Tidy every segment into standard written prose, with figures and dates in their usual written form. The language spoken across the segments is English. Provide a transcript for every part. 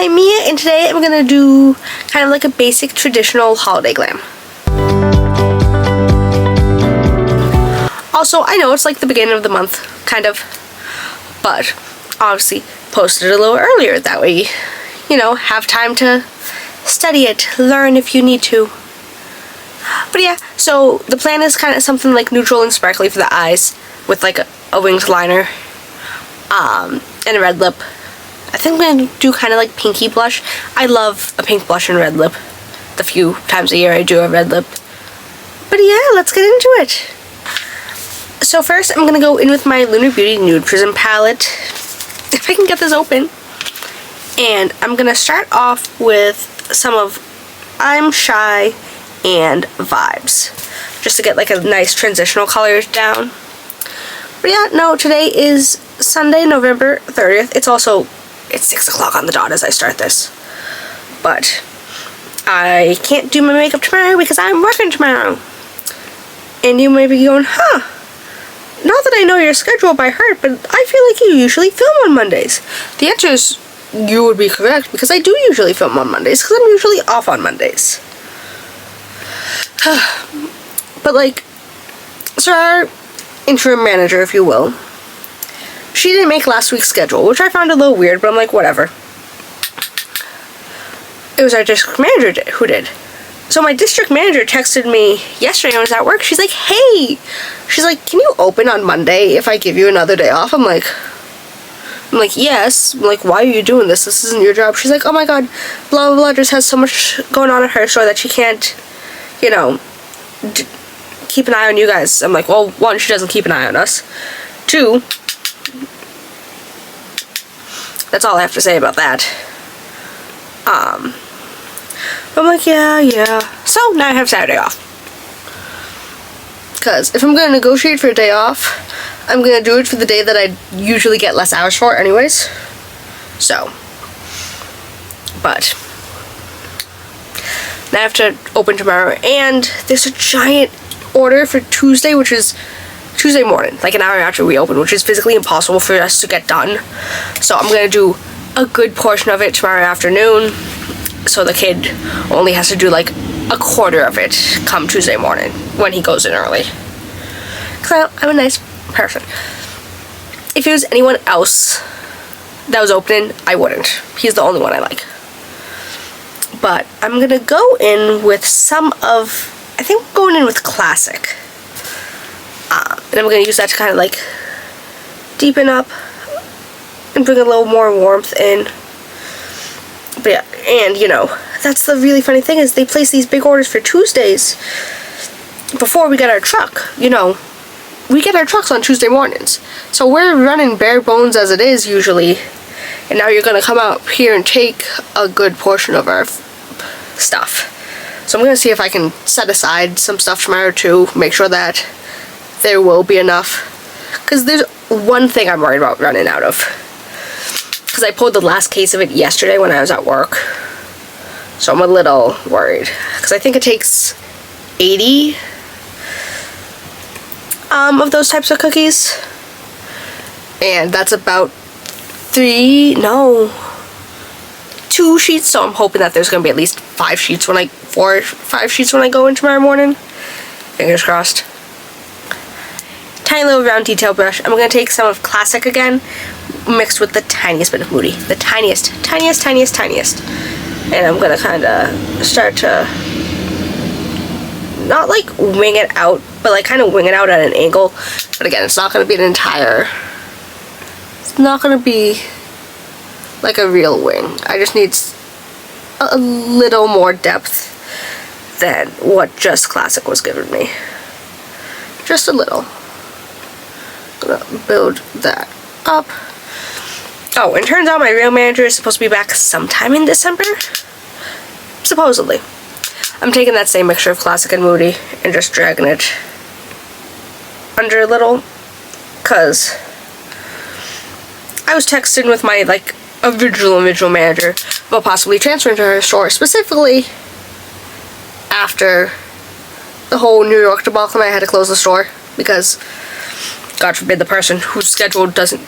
I'm Mia, and today I'm gonna do kind of like a basic traditional holiday glam. Also, I know it's like the beginning of the month, kind of, but obviously posted it a little earlier, that way, you know, have time to study it, learn if you need to. But yeah, so the plan is kind of something like neutral and sparkly for the eyes, with like a winged liner, and a red lip. I think I'm going to do kind of like pinky blush. I love a pink blush and red lip. The few times a year I do a red lip. But yeah, let's get into it. So first I'm going to go in with my Lunar Beauty Nude Prism palette. If I can get this open. And I'm going to start off with some of I'm Shy and Vibes. Just to get like a nice transitional colors down. But yeah, no, today is Sunday, November 30th. It's 6 o'clock on the dot as I start this. But I can't do my makeup tomorrow because I'm working tomorrow. And you may be going, huh, not that I know your schedule by heart, but I feel like you usually film on Mondays. The answer is you would be correct, because I do usually film on Mondays, because I'm usually off on Mondays. But like, so our interim manager, if you will, she didn't make last week's schedule, which I found a little weird, but I'm like, whatever. It was our district manager who did. So my district manager texted me yesterday when I was at work. She's like, hey, she's like, can you open on Monday if I give you another day off? I'm like, yes. I'm like, why are you doing this? This isn't your job. She's like, oh my god, blah, blah, blah, just has so much going on at her store that she can't, you know, keep an eye on you guys. I'm like, well, one, she doesn't keep an eye on us. Two, that's all I have to say about that. I'm like, yeah. So now I have Saturday off. Because if I'm going to negotiate for a day off, I'm going to do it for the day that I usually get less hours for anyways. So. But. Now I have to open tomorrow. And there's a giant order for Tuesday, which is Tuesday morning, like an hour after we open, which is physically impossible for us to get done. So I'm going to do a good portion of it tomorrow afternoon, so the kid only has to do like a quarter of it come Tuesday morning when he goes in early. Because I'm a nice person. If it was anyone else that was opening, I wouldn't. He's the only one I like. But I'm going to go in with some of, I think I'm going in with Classic. And I'm going to use that to kind of like deepen up and bring a little more warmth in. But yeah, and you know, that's the really funny thing is they place these big orders for Tuesdays before we get our truck. You know, we get our trucks on Tuesday mornings. So we're running bare bones as it is usually. And now you're going to come out here and take a good portion of our stuff. So I'm going to see if I can set aside some stuff tomorrow too. Make sure that there will be enough. Because there's one thing I'm worried about running out of. Because I pulled the last case of it yesterday when I was at work. So I'm a little worried. Because I think it takes 80 of those types of cookies. And that's about 2 sheets. So I'm hoping that there's going to be at least 5 sheets when 5 sheets when I go in tomorrow morning. Fingers crossed. Tiny little round detail brush. I'm going to take some of Classic again, mixed with the tiniest bit of Moody. The tiniest. And I'm going to kind of start to not like wing it out, but like kind of wing it out at an angle. But again, it's not going to be it's not going to be like a real wing. I just need a little more depth than what just Classic was giving me. Just a little. Gonna build that up. Oh, and turns out my real manager is supposed to be back sometime in December. Supposedly. I'm taking that same mixture of Classic and Moody and just dragging it under a little, because I was texting with my like original manager about possibly transferring to her store, specifically after the whole New York debacle and I had to close the store because God forbid the person whose schedule doesn't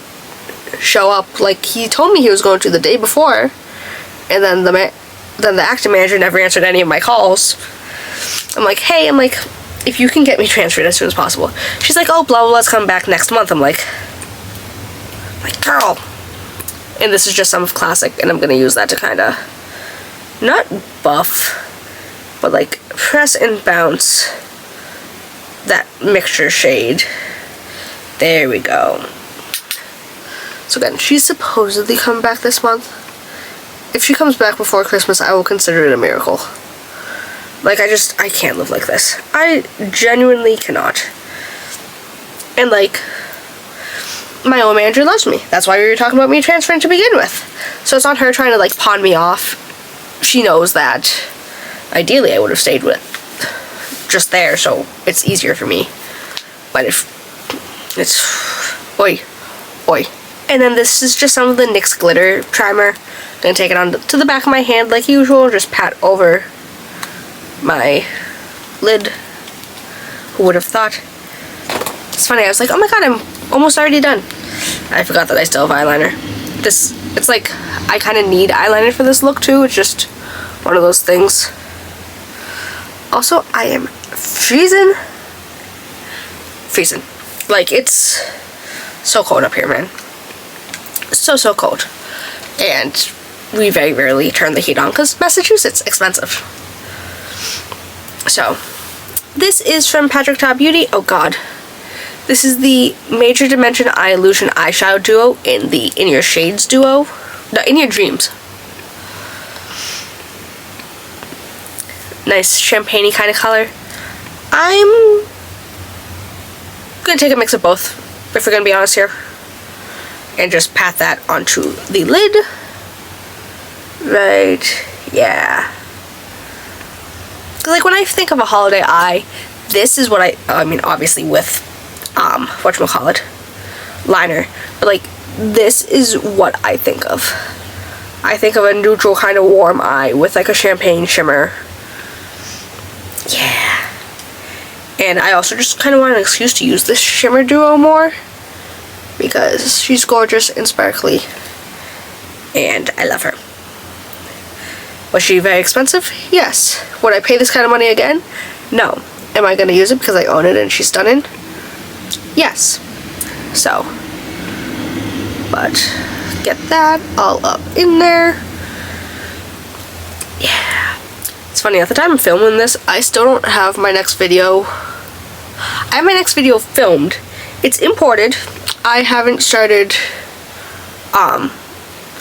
show up like he told me he was going to the day before, and then the acting manager never answered any of my calls. I'm like, hey, if you can get me transferred as soon as possible. She's like, oh, blah, blah, blah, come back next month. I'm like, girl. And this is just some of Classic, and I'm going to use that to kind of, not buff, but like press and bounce that mixture shade. There we go. So again, she's supposedly coming back this month. If she comes back before Christmas, I will consider it a miracle. Like, I can't live like this. I genuinely cannot. And, like, my old manager loves me. That's why we were talking about me transferring to begin with. So it's not her trying to, like, pawn me off. She knows that ideally I would have stayed with just there, so it's easier for me. But if it's... Oi. And then this is just some of the NYX glitter primer. I'm gonna take it on to the back of my hand like usual, just pat over my lid. Who would have thought? It's funny, I was like, oh my god, I'm almost already done. I forgot that I still have eyeliner. It's like, I kind of need eyeliner for this look too. It's just one of those things. Also, I am freezing. Like, it's so cold up here, man. So cold. And we very rarely turn the heat on because Massachusetts expensive. So this is from Patrick Ta Beauty. Oh god, this is the Major Dimension Eye Illusion eyeshadow duo in the In Your Shades duo. No, In Your Dreams. Nice champagne-y kind of color. I'm gonna take a mix of both, if we're gonna be honest here, and just pat that onto the lid. Right, yeah. Like, when I think of a holiday eye, this is what I mean, obviously with, whatchamacallit, liner, but like, this is what I think of. I think of a neutral kind of warm eye with like a champagne shimmer. Yeah. And I also just kind of want an excuse to use this shimmer duo more, because she's gorgeous and sparkly, and I love her. Was she very expensive? Yes. Would I pay this kind of money again? No. Am I going to use it because I own it and she's stunning? Yes. So, but get that all up in there. Yeah. It's funny, at the time I'm filming this, I still don't have my next video. I have my next video filmed. It's imported. I haven't started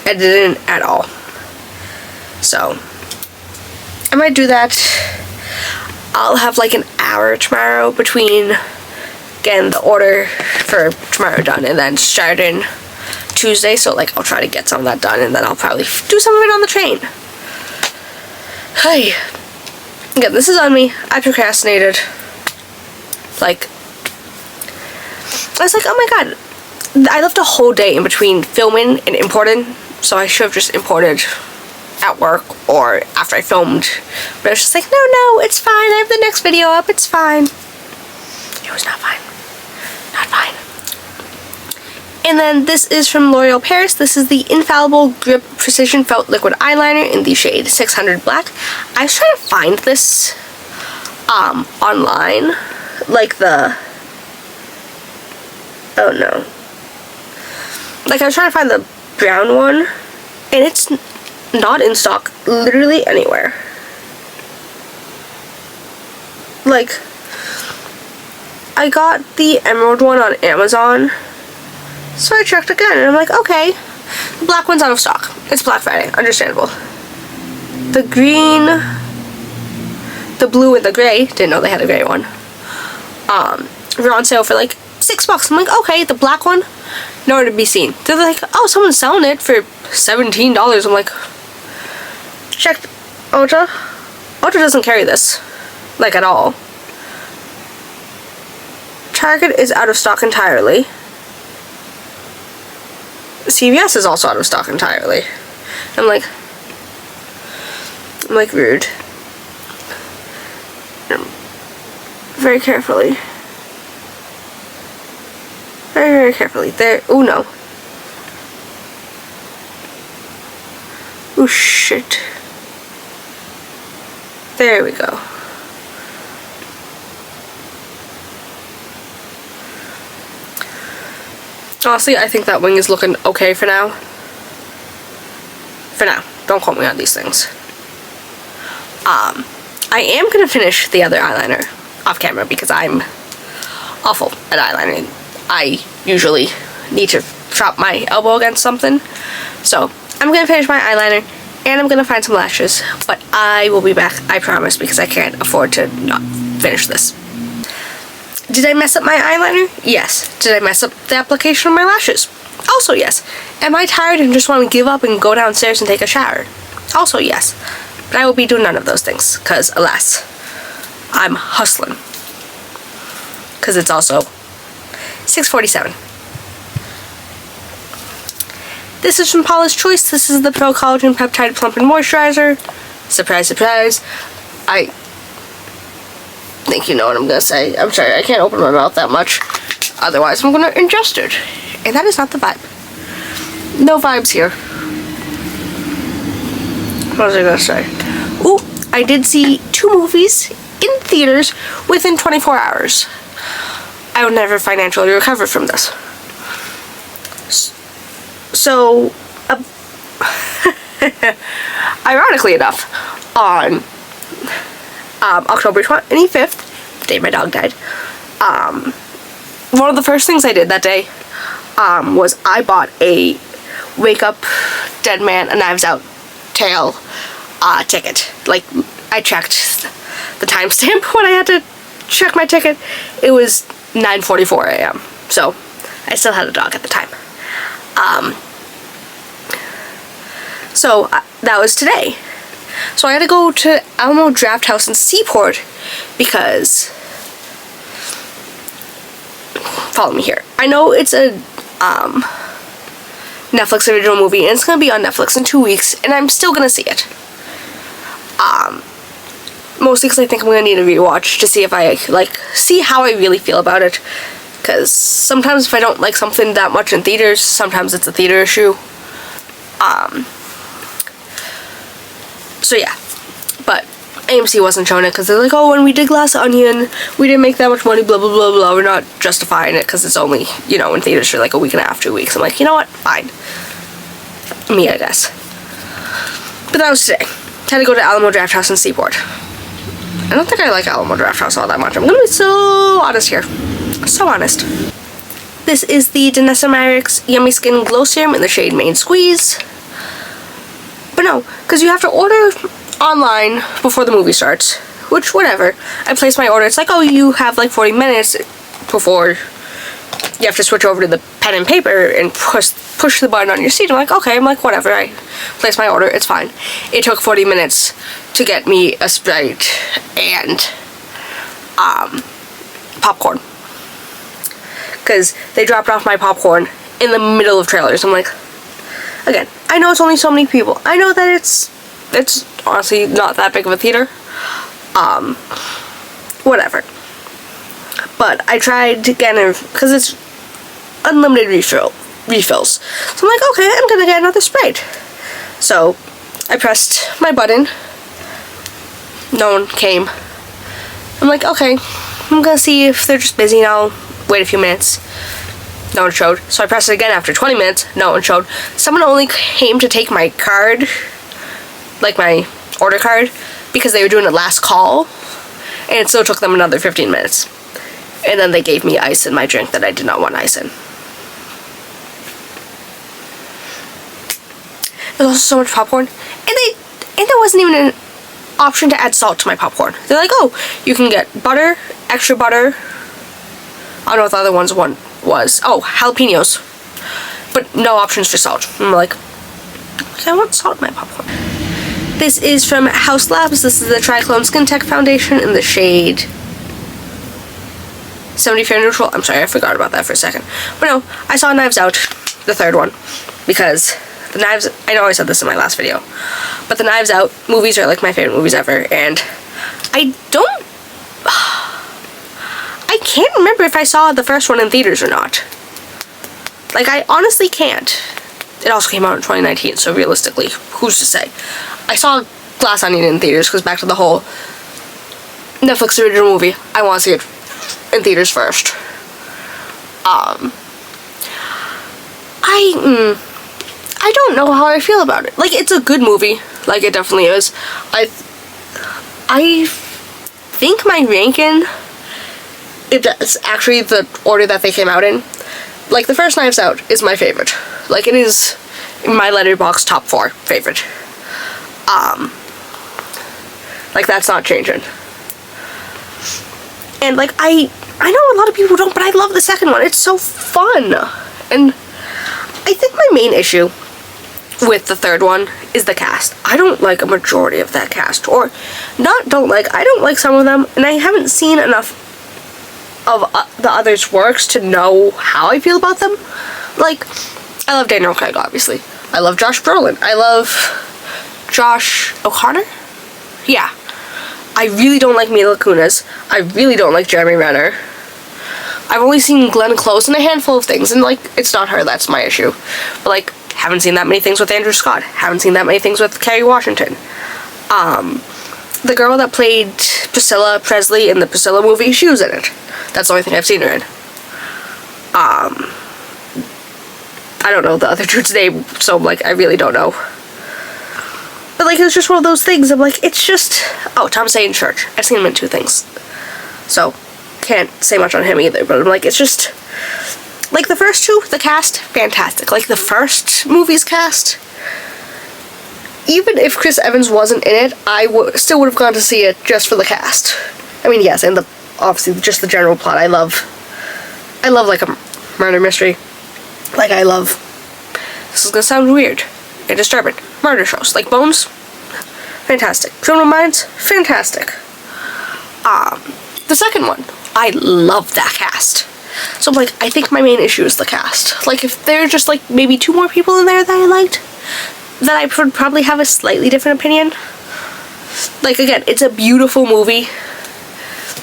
editing at all. So, I might do that. I'll have like an hour tomorrow between getting the order for tomorrow done and then starting Tuesday. So like, I'll try to get some of that done and then I'll probably do some of it on the train. Hey. Again, this is on me. I procrastinated. Like, I was like, oh my god. I left a whole day in between filming and importing. So I should have just imported at work or after I filmed, but I was just like, no, it's fine, I have the next video up, it's fine. It was not fine. And then this is from L'Oreal Paris. This is the Infallible Grip Precision Felt Liquid Eyeliner in the shade 600 Black. I was trying to find this online, like the, oh no, like I was trying to find the brown one, and it's not in stock literally anywhere. Like, I got the emerald one on Amazon, so I checked again and I'm like, okay, the black one's out of stock. It's Black Friday, understandable. The green, the blue and the gray, didn't know they had a gray one, were on sale for like $6. I'm like, okay, the black one, nowhere to be seen. They're like, oh, someone's selling it for $17. I'm like, check Ulta. Ulta doesn't carry this, like, at all. Target is out of stock entirely. CVS is also out of stock entirely. I'm like, rude. Very carefully. Very carefully. There. Oh no. Oh shit. There we go. Honestly, I think that wing is looking okay for now. For now. Don't quote me on these things. I am going to finish the other eyeliner off camera because I'm awful at eyeliner. I usually need to prop my elbow against something. So, I'm going to finish my eyeliner and I'm going to find some lashes. But I will be back, I promise, because I can't afford to not finish this. Did I mess up my eyeliner? Yes. Did I mess up the application of my lashes? Also yes. Am I tired and just want to give up and go downstairs and take a shower? Also yes. But I will be doing none of those things, because alas, I'm hustling. Because it's also 6:47. This is from Paula's Choice. This is the Pro Collagen Peptide Plumping Moisturizer. Surprise, surprise. I think you know what I'm going to say. I'm sorry, I can't open my mouth that much. Otherwise, I'm going to ingest it. And that is not the vibe. No vibes here. What was I going to say? Ooh, I did see 2 movies in theaters within 24 hours. I will never financially recover from this. So, ironically enough, on October 25th, the day my dog died, one of the first things I did that day was I bought a Wake Up Dead Man, a Knives Out Tale ticket. Like, I checked the timestamp when I had to check my ticket. It was 9:44 a.m. So, I still had a dog at the time. So, that was today. So, I had to go to Alamo Draft House in Seaport because... Follow me here. I know it's a Netflix original movie, and it's going to be on Netflix in 2 weeks, and I'm still going to see it. Mostly because I think I'm going to need a rewatch to see if I, like, see how I really feel about it. Because sometimes if I don't like something that much in theaters, sometimes it's a theater issue. So yeah. But AMC wasn't showing it because they're like, oh, when we did Glass Onion, we didn't make that much money, blah, blah, blah, blah. We're not justifying it because it's only, you know, in theaters for like a week and a half, 2 weeks. I'm like, you know what? Fine. Me, I guess. But that was today. Had to go to Alamo Draft House in Seaport. I don't think I like Alamo Draft House all that much. I'm gonna be so honest here. So honest. This is the Danessa Myricks Yummy Skin Glow Serum in the shade Main Squeeze. But no, because you have to order online before the movie starts. Which, whatever. I placed my order. It's like, oh, you have like 40 minutes before you have to switch over to the pen and paper and push the button on your seat. I'm like, okay. I'm like, whatever. I placed my order. It's fine. It took 40 minutes to get me a Sprite and popcorn. Because they dropped off my popcorn in the middle of trailers. I'm like, again, I know it's only so many people. I know that it's honestly not that big of a theater. Whatever. But I tried to get it because it's unlimited refills. So I'm like, okay, I'm gonna get another Sprite. So I pressed my button. No one came. I'm like, okay, I'm gonna see if they're just busy and I'll wait a few minutes. No one showed. So I pressed it again after 20 minutes. No one showed. Someone only came to take my card, like my order card, because they were doing a last call. And it still took them another 15 minutes. And then they gave me ice in my drink that I did not want ice in. There's also so much popcorn. And there wasn't even an option to add salt to my popcorn. They're like, oh, you can get butter, extra butter. I don't know what the other one's one was. Oh, jalapenos. But no options for salt. I'm like, I want salt in my popcorn. This is from Haus Labs. This is the Trichlone Skin Tech Foundation in the shade 70 Fair Neutral. I'm sorry, I forgot about that for a second. But no, I saw Knives Out, the third one, because the Knives, I know I said this in my last video, but the Knives Out movies are like my favorite movies ever, and I can't remember if I saw the first one in theaters or not. Like, I honestly can't. it also came out in 2019, so realistically, who's to say? I saw Glass Onion in theaters, because back to the whole Netflix original movie, I want to see it in theaters first. I don't know how I feel about it. Like, it's a good movie. Like, it definitely is. I think my ranking, if that's actually the order that they came out in, like, the first Knives Out is my favorite. Like, it is my Letterboxd top 4 favorite. Like, that's not changing. And, like, I know a lot of people don't, but I love the second one. It's so fun. And I think my main issue with the third one is the cast. I don't like a majority of that cast. Or, I don't like some of them, and I haven't seen enough of the others' works to know how I feel about them. Like, I love Daniel Craig, obviously. I love Josh Brolin. I love Josh O'Connor? Yeah. I really don't like Mila Kunis. I really don't like Jeremy Renner. I've only seen Glenn Close in a handful of things, and, like, it's not her, that's my issue. But, like, haven't seen that many things with Andrew Scott. Haven't seen that many things with Kerry Washington. The girl that played Priscilla Presley in the Priscilla movie, she was in it. That's the only thing I've seen her in. I don't know the other dude's name, so, like, I really don't know. But, like, it was just one of those things. I'm like, it's just... Oh, Thomas Hayden Church. I've seen him in 2 things. So, can't say much on him either. But I'm like, it's just... Like, the first 2, the cast, fantastic. Like, the first movie's cast... Even if Chris Evans wasn't in it, I still would have gone to see it just for the cast. I mean, yes, and obviously, just the general plot. I love, like, a murder mystery. Like, I love... This is gonna sound weird and disturbing. Murder shows. Like Bones, fantastic. Criminal Minds, fantastic. The second one, I love that cast. So, like, I think my main issue is the cast. Like, if there are just, like, maybe 2 more people in there that I liked, then I would probably have a slightly different opinion. Like, again, it's a beautiful movie.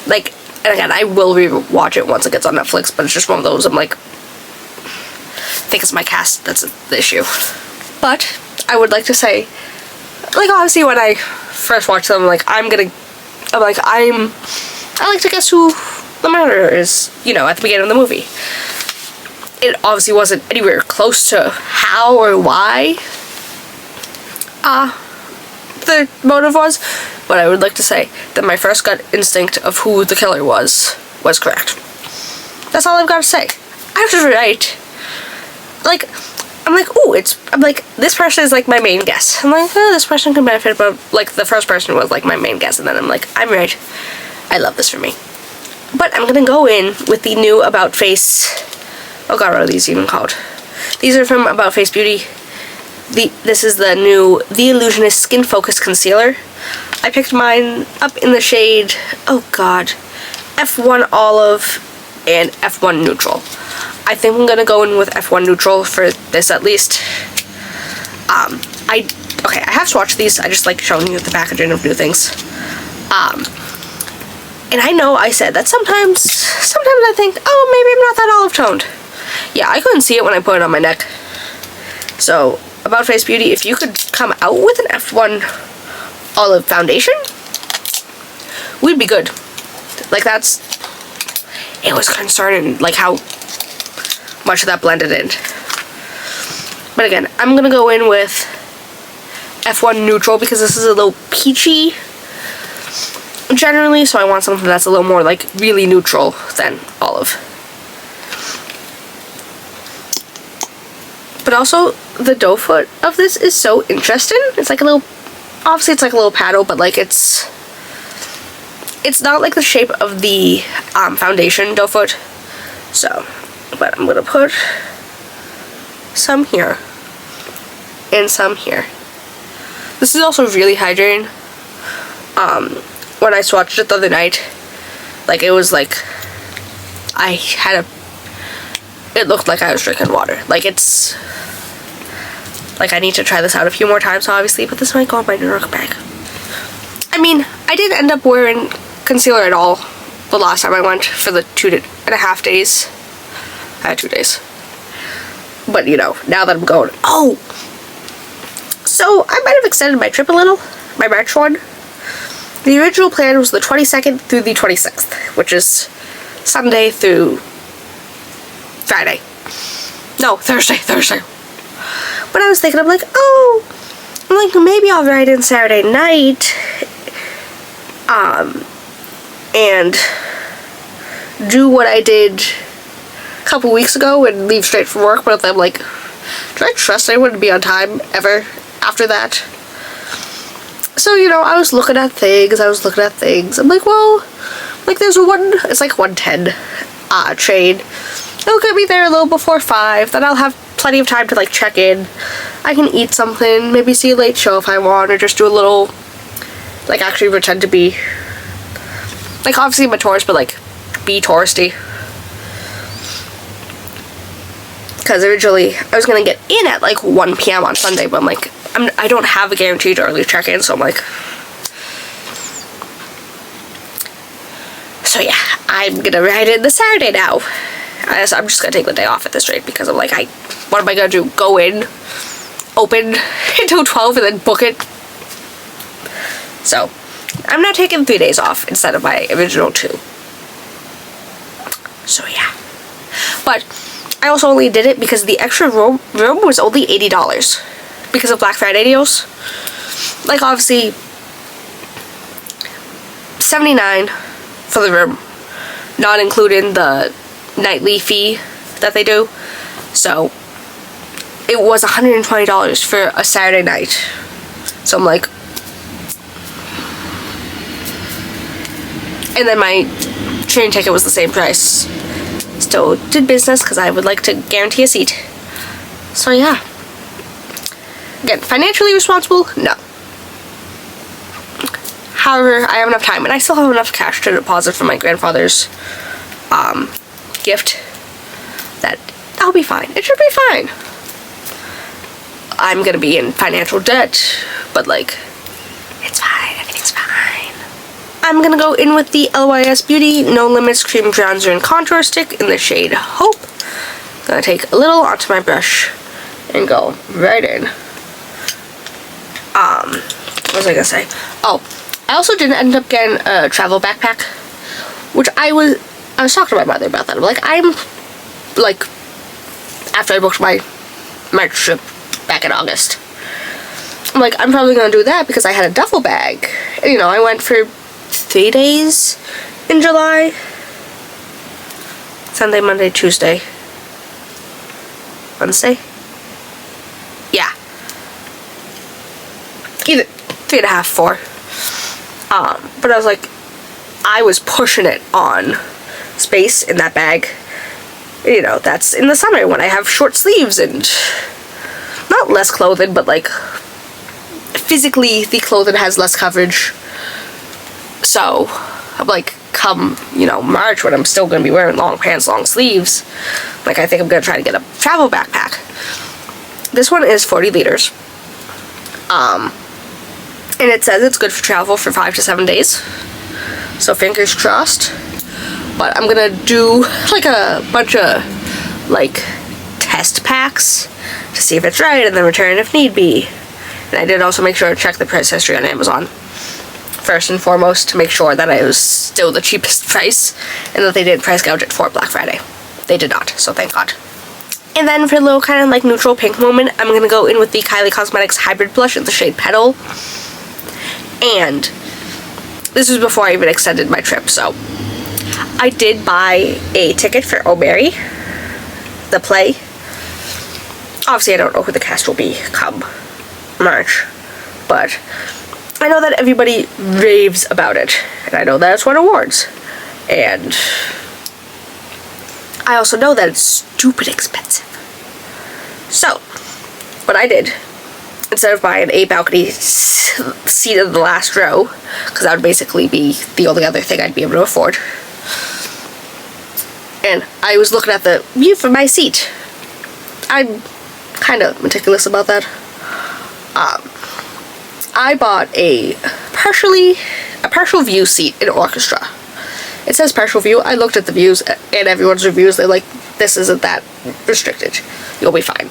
Like, and again, I will re-watch it once it gets on Netflix, but it's just one of those, I'm like, I think it's my cast that's the issue. But I would like to say, like, obviously when I first watched them, like, I like to guess who the murderer is, you know, at the beginning of the movie. It obviously wasn't anywhere close to how or why the motive was, but I would like to say that my first gut instinct of who the killer was correct. That's all I've got to say. I was right. Like, I'm like, this person is, like, my main guess. I'm like, oh, this person can benefit, but, like, the first person was, like, my main guess, and then I'm like, I'm right. I love this for me. But I'm gonna go in with the new About Face... Oh god, what are these even called? These are from About Face Beauty. This is the new The Illusionist Skin Focus Concealer. I picked mine up in the shade, oh god, F1 Olive and F1 Neutral. I think I'm gonna go in with F1 Neutral for this at least. I have swatched these. I just like showing you the packaging of new things. And I know I said that sometimes I think, oh, maybe I'm not that olive toned. Yeah, I couldn't see it when I put it on my neck. So, About Face Beauty, if you could come out with an F1 olive foundation, we'd be good. Like, it was concerning, like, how much of that blended in. But again, I'm gonna go in with F1 Neutral because this is a little peachy generally, so I want something that's a little more, like, really neutral than olive. But also, the doe foot of this is so interesting. It's like a little, obviously it's like a little paddle, but, like, it's not like the shape of the foundation doe foot. So, but I'm gonna put some here and some here. This is also really hydrating. When I swatched it the other night, like, it was like it looked like I was drinking water. Like, it's like, I need to try this out a few more times obviously, but this might go in my New York bag. I mean, I didn't end up wearing concealer at all the last time I went for the 2.5 days. I had 2 days. But, you know, now that I'm going... Oh! So, I might have extended my trip a little. My March one. The original plan was the 22nd through the 26th, which is Sunday through Friday. No, Thursday. But I was thinking, I'm like, maybe I'll ride in Saturday night, and do what I did a couple weeks ago and leave straight from work. But I'm like, do I trust anyone to be on time ever after that? So, you know, I was looking at things. I'm like, well, like there's it's like 1:10 train. It'll get me there a little before 5. Then I'll have plenty of time to like check in. I can eat something, maybe see a late show if I want, or just do a little, like actually pretend to be, like obviously I'm a tourist, but like be touristy. Because originally I was gonna get in at like 1 p.m. on Sunday, but I'm like, I don't have a guaranteed early check-in, so I'm like, so yeah, I'm gonna ride in the Saturday now. I'm just gonna take the day off at this rate because I'm like, what am I gonna do? Go in, open until 12 and then book it? So, I'm now taking 3 days off instead of my original 2. So yeah. But I also only did it because the extra room was only $80 because of Black Friday deals. Like obviously $79 for the room, not including the nightly fee that they do. So it was $120 for a Saturday night. So I'm like, and then my train ticket was the same price. Still did business because I would like to guarantee a seat. So yeah. Again, financially responsible? No. However, I have enough time, and I still have enough cash to deposit from my grandfather's gift that I'll be fine. It should be fine. I'm gonna be in financial debt, but like, it's fine. Everything's fine. I'm gonna go in with the LYS Beauty No Limits Cream Bronzer and Contour Stick in the shade Hope. Gonna take a little onto my brush and go right in. What was I gonna say? Oh, I also didn't end up getting a travel backpack, which I was talking to my mother about that. I'm like, after I booked my trip back in August, I'm like, I'm probably gonna do that because I had a duffel bag. And, you know, I went for 3 days in July. Sunday, Monday, Tuesday, Wednesday. Yeah. Either 3.5, 4. But I was like, I was pushing it on space in that bag. You know, that's in the summer when I have short sleeves and not less clothing, but like physically the clothing has less coverage. So I'm like, come, you know, March when I'm still gonna be wearing long pants, long sleeves, like I think I'm gonna try to get a travel backpack. This one is 40 liters. And it says it's good for travel for 5 to 7 days. So fingers crossed. But I'm gonna do like a bunch of like test packs to see if it's right and then return if need be. And I did also make sure to check the price history on Amazon first and foremost to make sure that it was still the cheapest price and that they did price gouge it for Black Friday. They did not, so thank God. And then for a little kind of like neutral pink moment, I'm gonna go in with the Kylie Cosmetics Hybrid Blush in the shade Petal. And this was before I even extended my trip, so I did buy a ticket for Oh Mary, the play. Obviously I don't know who the cast will be come March, but I know that everybody raves about it, and I know that it's won awards, and I also know that it's stupid expensive. So what I did, instead of buying a balcony seat in the last row, because that would basically be the only other thing I'd be able to afford, and I was looking at the view from my seat. I'm kind of meticulous about that. I bought a partial view seat in orchestra. It says partial view. I looked at the views and everyone's reviews. They're like, this isn't that restricted. you'll be fine.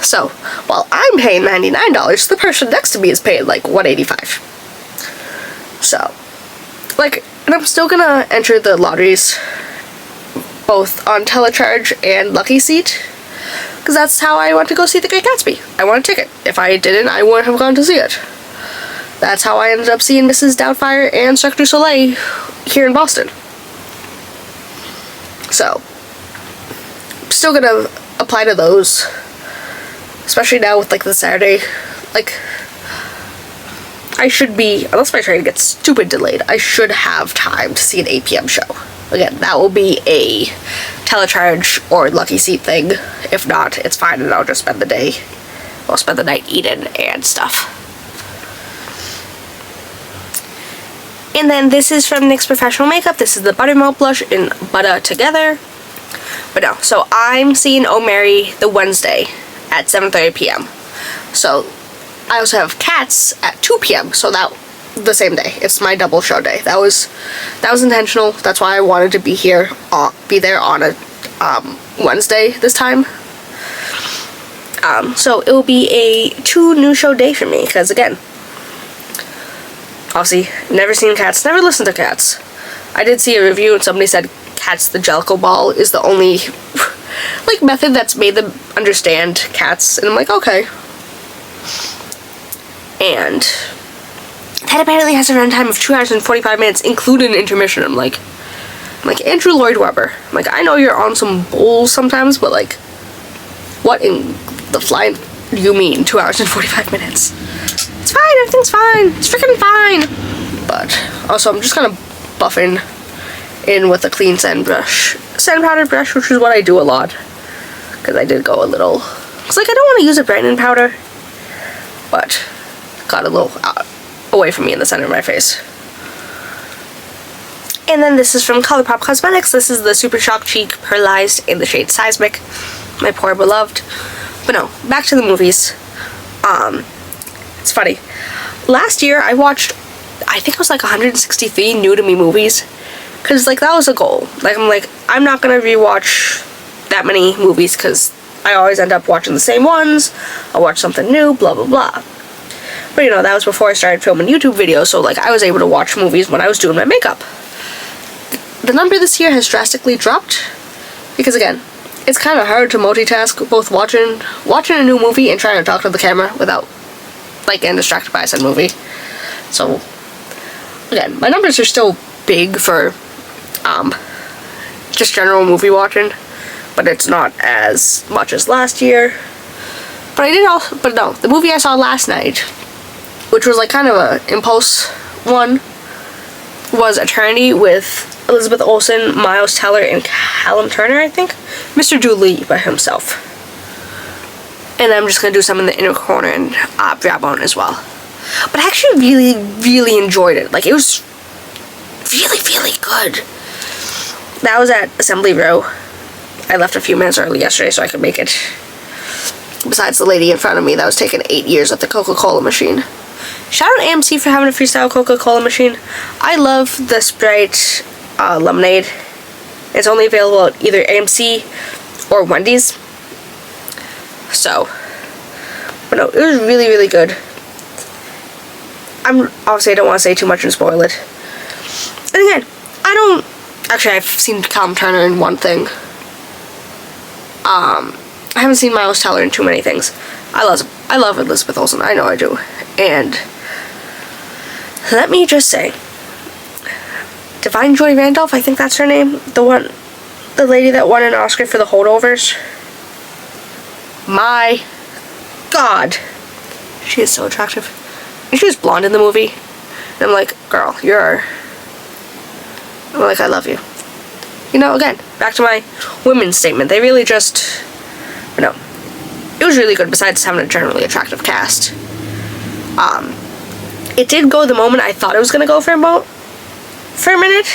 So, while I'm paying $99, the person next to me is paying like $185. So, like, and I'm still gonna enter the lotteries both on Telecharge and Lucky Seat, because that's how I went to go see The Great Gatsby. I won a ticket. If I didn't, I wouldn't have gone to see it. That's how I ended up seeing Mrs. Doubtfire and Cirque du Soleil here in Boston. So, I'm still gonna apply to those, especially now with like the Saturday, like, I should be, unless my train gets stupid delayed, I should have time to see an 8 p.m. show. Again, that will be a Telecharge or Lucky Seat thing. If not, it's fine, and I'll just spend the day, I'll spend the night eating and stuff. And then this is from NYX Professional Makeup. This is the Buttermelt blush in Butter Together. But no, so I'm seeing O'Mary the Wednesday at 7:30 p.m. So I also have Cats at 2 p.m. So that the same day. It's my double show day. That was intentional. That's why I wanted to be here, be there on a Wednesday this time. So it will be a 2 new show day for me, because again, obviously never seen Cats, never listened to Cats. I did see a review and somebody said Cats the Jellicle Ball is the only like method that's made them understand Cats, and I'm like, okay. And that apparently has a runtime of 2 hours and 45 minutes, including intermission. I'm like Andrew Lloyd Webber. I'm like, I know you're on some bulls sometimes, but like, what in the flying do you mean 2 hours and 45 minutes? It's fine, everything's fine. It's freaking fine. But also, I'm just kind of buffing in with a clean sand powder brush, which is what I do a lot, because I did go a little, it's like I don't want to use a brightening powder, but got a little away from me in the center of my face. And then this is from Colourpop Cosmetics. This is the Super Shock Cheek Pearlized in the shade Seismic, my poor beloved. But no, back to the movies. It's funny, last year I watched, I think it was like 163 new to me movies, because like that was a goal. Like I'm not gonna rewatch that many movies, because I always end up watching the same ones. I'll watch something new, blah blah blah. But you know, that was before I started filming YouTube videos, so like I was able to watch movies when I was doing my makeup. The number this year has drastically dropped, because again, it's kind of hard to multitask both watching a new movie and trying to talk to the camera without like getting distracted by said movie. So again, my numbers are still big for just general movie watching, but it's not as much as last year. But no, the movie I saw last night, which was like kind of a impulse one, was Eternity with Elizabeth Olsen, Miles Teller, and Callum Turner, I think. Mr. Dooley by himself. And I'm just going to do some in the inner corner and grab on as well. But I actually really, really enjoyed it. Like, it was really, really good. That was at Assembly Row. I left a few minutes early yesterday so I could make it. Besides the lady in front of me that was taking 8 years at the Coca-Cola machine. Shout out AMC for having a freestyle Coca-Cola machine. I love the Sprite lemonade. It's only available at either AMC or Wendy's. So, but no, it was really, really good. Obviously I don't want to say too much and spoil it. And again, I've seen Callum Turner in one thing. I haven't seen Miles Teller in too many things. I love Elizabeth Olsen, I know I do. And let me just say, Divine Joy Randolph, I think that's her name, the lady that won an Oscar for The Holdovers. My God, she is so attractive. And she was blonde in the movie. And I'm like, girl, I'm like, I love you. You know, again, back to my women's statement. They really just, you know, it was really good besides having a generally attractive cast. It did go the moment I thought it was going to go for a minute,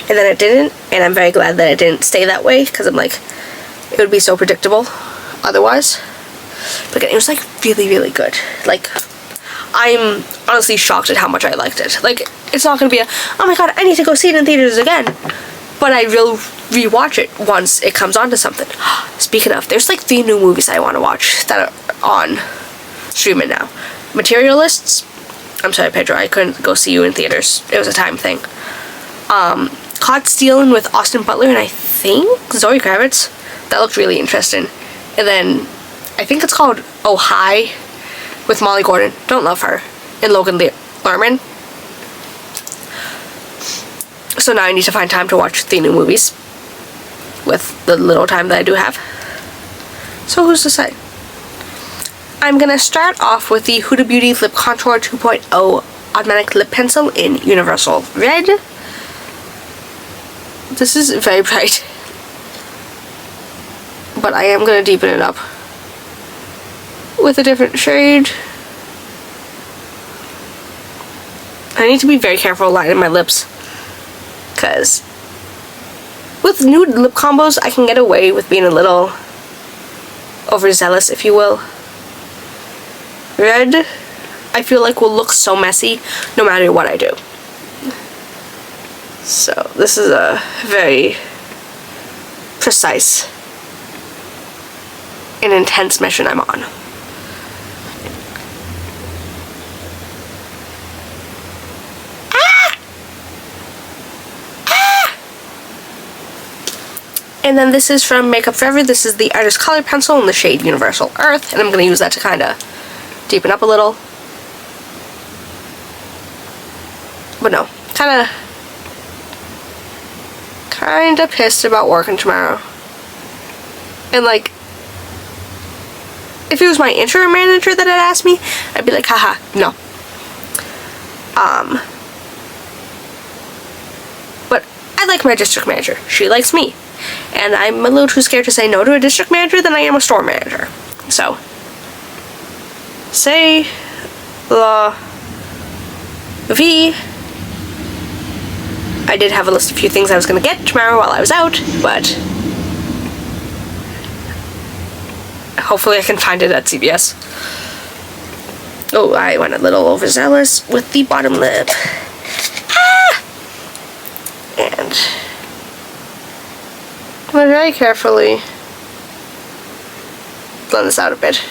and then it didn't, and I'm very glad that it didn't stay that way, because I'm like, it would be so predictable otherwise. But again, it was like really, really good. Like, I'm honestly shocked at how much I liked it. Like, it's not going to be oh my god, I need to go see it in theaters again. But but I will rewatch it once it comes onto something. Speaking of, there's like 3 new movies I want to watch that are on streaming now. Materialists. I'm sorry, Pedro, I couldn't go see you in theaters. It was a time thing. Caught Stealing with Austin Butler and I think Zoe Kravitz. That looked really interesting. And then I think it's called Oh Hi with Molly Gordon. Don't love her. And Logan Lerman. So now I need to find time to watch 3 new movies with the little time that I do have. So who's to say? I'm gonna start off with the Huda Beauty Lip Contour 2.0 Automatic Lip Pencil in Universal Red. This is very bright, but I am gonna deepen it up with a different shade. I need to be very careful lining my lips, because with nude lip combos I can get away with being a little overzealous, if you will. Red, I feel like will look so messy no matter what I do. So this is a very precise and intense mission I'm on. And then this is from Makeup Forever. This is the Artist Color Pencil in the shade Universal Earth, and I'm going to use that to kind of deepen up a little. But no, kind of pissed about working tomorrow. And like, if it was my interim manager that had asked me, I'd be like, haha, no. But I like my district manager. She likes me. And I'm a little too scared to say no to a district manager than I am a store manager. So, say la vie. I did have a list of a few things I was going to get tomorrow while I was out, but hopefully I can find it at CVS. Oh, I went a little overzealous with the bottom lip. And I'm going to very carefully blend this out a bit.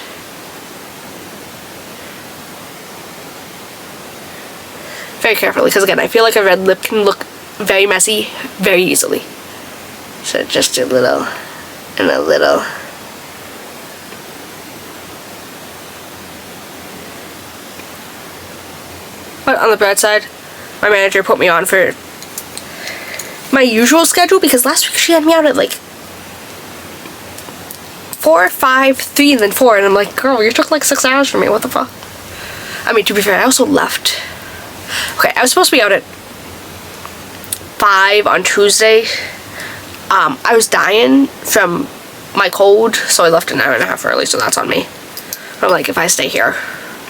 Very carefully, because again, I feel like a red lip can look very messy very easily. So just a little and a little. But on the bright side, my manager put me on for my usual schedule, because last week she had me out at like 4, 5, 3, and then 4, and I'm like, girl, you took like 6 hours from me, what the fuck? I mean, to be fair, I also left. Okay, I was supposed to be out at 5 on Tuesday. I was dying from my cold, so I left an hour and a half early, so that's on me. I'm like, if I stay here,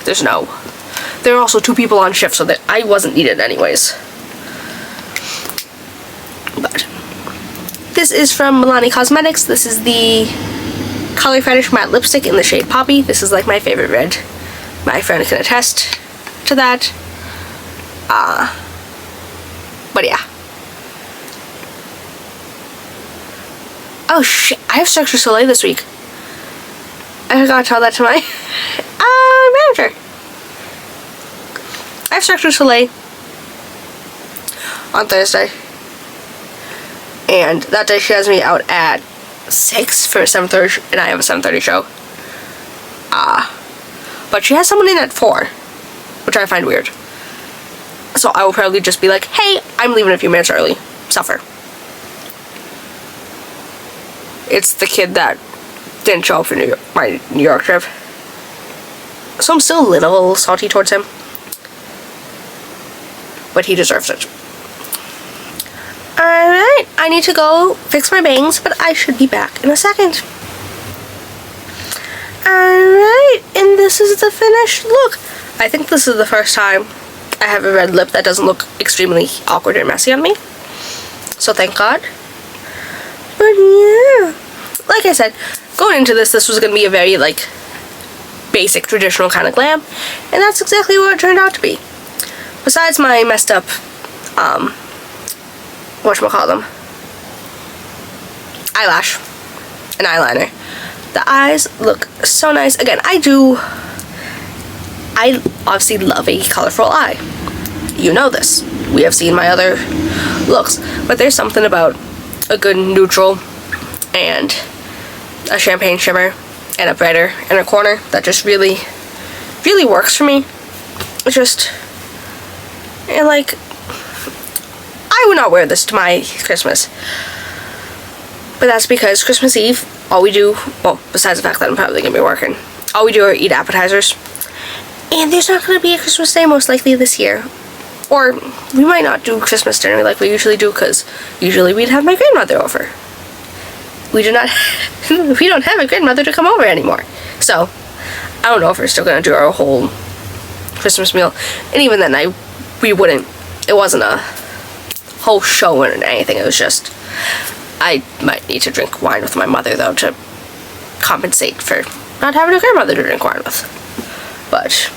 there's no. There are also 2 people on shift, so that I wasn't needed anyways. But this is from Milani Cosmetics. This is the Color Fetish Matte Lipstick in the shade Poppy. This is like my favorite red. My friend can attest to that. But yeah. Oh shit, I have Cirque du Soleil this week. I forgot to tell that to my manager. I have Cirque du Soleil on Thursday. And that day she has me out at 6 for a 7:30, and I have a 7:30 show. But she has someone in at 4, which I find weird. So I will probably just be like, hey, I'm leaving a few minutes early. Suffer. It's the kid that didn't show up for my New York trip. So I'm still a little salty towards him. But he deserves it. Alright, I need to go fix my bangs, but I should be back in a second. Alright, and this is the finished look. I think this is the first time I have a red lip that doesn't look extremely awkward and messy on me. So thank God. But yeah, like I said, going into this was going to be a very like basic traditional kind of glam, and that's exactly what it turned out to be. Besides my messed up whatchamacallem, eyelash and eyeliner. The eyes look so nice. Again, I obviously love a colorful eye. You know this. We have seen my other looks. But there's something about a good neutral and a champagne shimmer and a brighter inner corner that just really, really works for me. It's just, and like, I would not wear this to my Christmas. But that's because Christmas Eve, all we do, well, besides the fact that I'm probably going to be working, all we do are eat appetizers. And there's not going to be a Christmas day most likely this year. Or we might not do Christmas dinner like we usually do, because usually we'd have my grandmother over. We do not, we don't have a grandmother to come over anymore. So, I don't know if we're still going to do our whole Christmas meal. And even then, we wouldn't. It wasn't a whole show or anything. It was just, I might need to drink wine with my mother, though, to compensate for not having a grandmother to drink wine with. But